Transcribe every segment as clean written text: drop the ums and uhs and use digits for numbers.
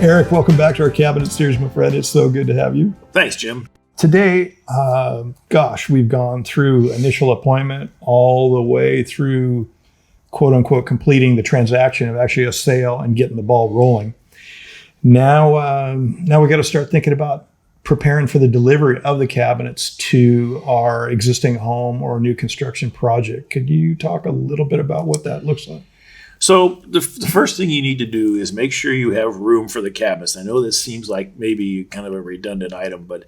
Eric, welcome back to our cabinet series, my friend. It's so good to have you. Thanks, Jim. Today, we've gone through initial appointment all the way through, quote unquote, completing the transaction of actually a sale and getting the ball rolling. Now we got to start thinking about preparing for the delivery of the cabinets to our existing home or new construction project. Could you talk a little bit about what that looks like? So the first thing you need to do is make sure you have room for the cabinets. I know this seems like maybe kind of a redundant item, but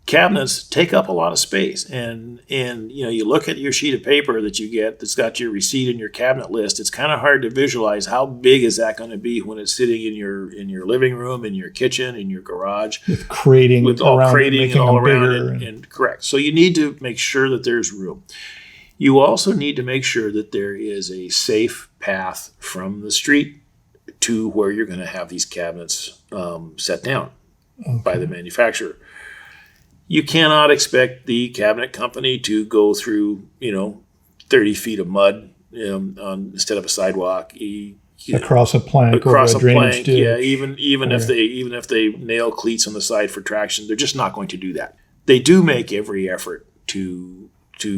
cabinets take up a lot of space. And you look at your sheet of paper that you get that's got your receipt and your cabinet list. It's kind of hard to visualize how big is that going to be when it's sitting in your living room, in your kitchen, in your garage, with crating and all around it. And correct. So you need to make sure that there's room. You also need to make sure that there is a safe path from the street to where you're going to have these cabinets set down by the manufacturer. You cannot expect the cabinet company to go through, 30 feet of mud instead of a sidewalk. Across a plank, across over a drainage ditch. Yeah. Even if they nail cleats on the side for traction, they're just not going to do that. They do make every effort to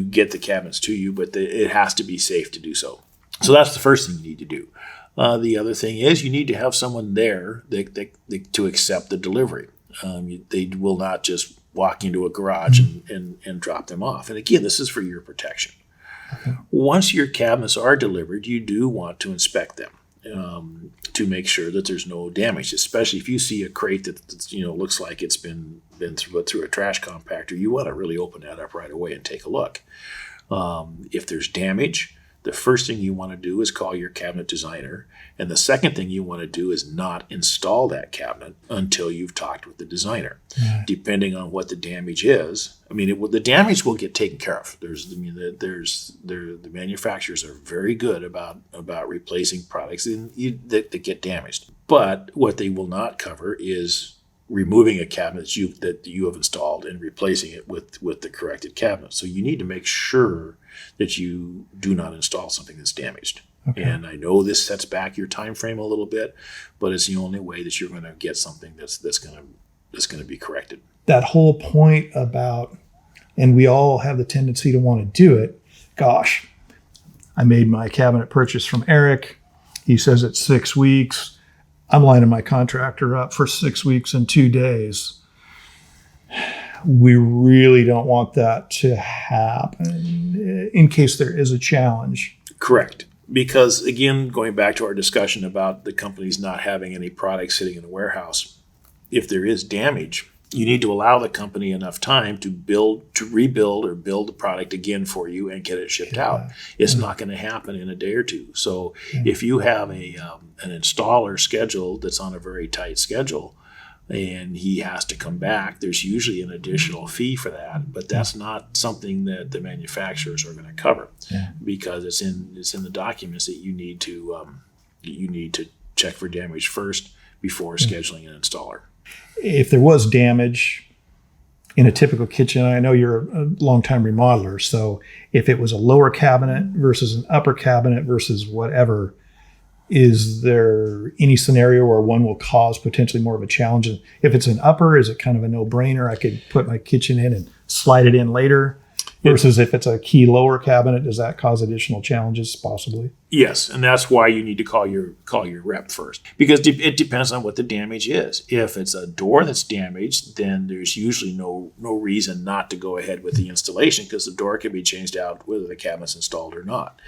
get the cabinets to you, but it has to be safe to do so. So that's the first thing you need to do. The other thing is you need to have someone there to accept the delivery. They will not just walk into a garage and drop them off. And again, this is for your protection. Okay. Once your cabinets are delivered, you do want to inspect them to make sure that there's no damage, especially if you see a crate that looks like it's been through a trash compactor. You want to really open that up right away and take a look. If there's damage, the first thing you want to do is call your cabinet designer. And the second thing you want to do is not install that cabinet until you've talked with the designer. Yeah. Depending on what the damage is. The damage will get taken care of. The manufacturers are very good about replacing products that get damaged. But what they will not cover is removing a cabinet that you have installed and replacing it with the corrected cabinet. So you need to make sure that you do not install something that's damaged. Okay. And I know this sets back your time frame a little bit, but it's the only way that you're going to get something that's going to be corrected. That whole point about, and we all have the tendency to want to do it. Gosh, I made my cabinet purchase from Eric. He says it's 6 weeks. I'm lining my contractor up for 6 weeks and 2 days. We really don't want that to happen in case there is a challenge. Correct. Because, again, going back to our discussion about the companies not having any products sitting in the warehouse, if there is damage, you need to allow the company enough time to rebuild or build the product again for you and get it shipped out. It's not going to happen in a day or two. So if you have an installer scheduled that's on a very tight schedule and he has to come back, there's usually an additional fee for that. But that's not something that the manufacturers are going to cover because it's in the documents that you need to check for damage first before scheduling an installer. If there was damage in a typical kitchen, I know you're a longtime remodeler, so if it was a lower cabinet versus an upper cabinet versus whatever, is there any scenario where one will cause potentially more of a challenge? If it's an upper, is it kind of a no-brainer? I could put my kitchen in and slide it in later. Versus if it's a key lower cabinet, does that cause additional challenges possibly? Yes, and that's why you need to call your rep first, because it depends on what the damage is. If it's a door that's damaged, then there's usually no reason not to go ahead with the installation because the door can be changed out whether the cabinet's installed or not.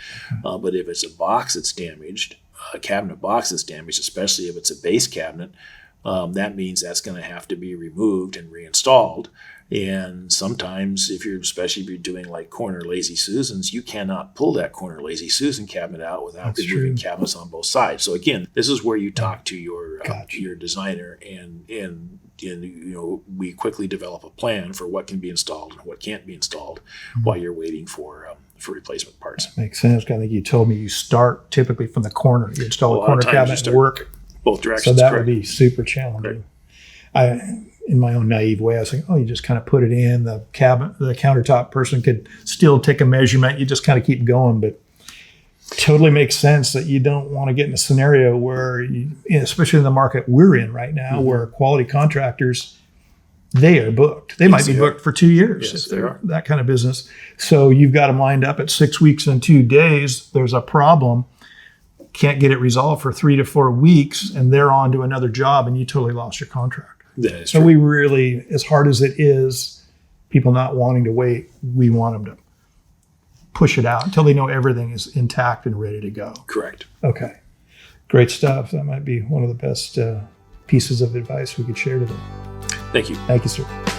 But if it's a box that's damaged, a cabinet box that's damaged, especially if it's a base cabinet, that means that's going to have to be removed and reinstalled. And sometimes, especially if you're doing like corner Lazy Susans, you cannot pull that corner Lazy Susan cabinet out without removing cabinets on both sides. So again, this is where you talk to your designer, and we quickly develop a plan for what can be installed and what can't be installed while you're waiting for replacement parts. That makes sense. I think you told me you start typically from the corner. You install a corner cabinet and work both directions. So that would be super challenging. In my own naive way, I was thinking, you just kind of put it in the cabinet. The countertop person could still take a measurement. You just kind of keep going. But totally makes sense that you don't want to get in a scenario where, especially in the market we're in right now, where quality contractors, they are booked. They might be booked for 2 years if they're that kind of business. So you've got them lined up at 6 weeks and 2 days. There's a problem. Can't get it resolved for 3 to 4 weeks, and they're on to another job, and you totally lost your contract. That is So true. we really, as hard as it is, people not wanting to wait, we want them to push it out until they know everything is intact and ready to go. Correct. Okay. Great stuff. That might be one of the best pieces of advice we could share today. Thank you. Thank you, sir.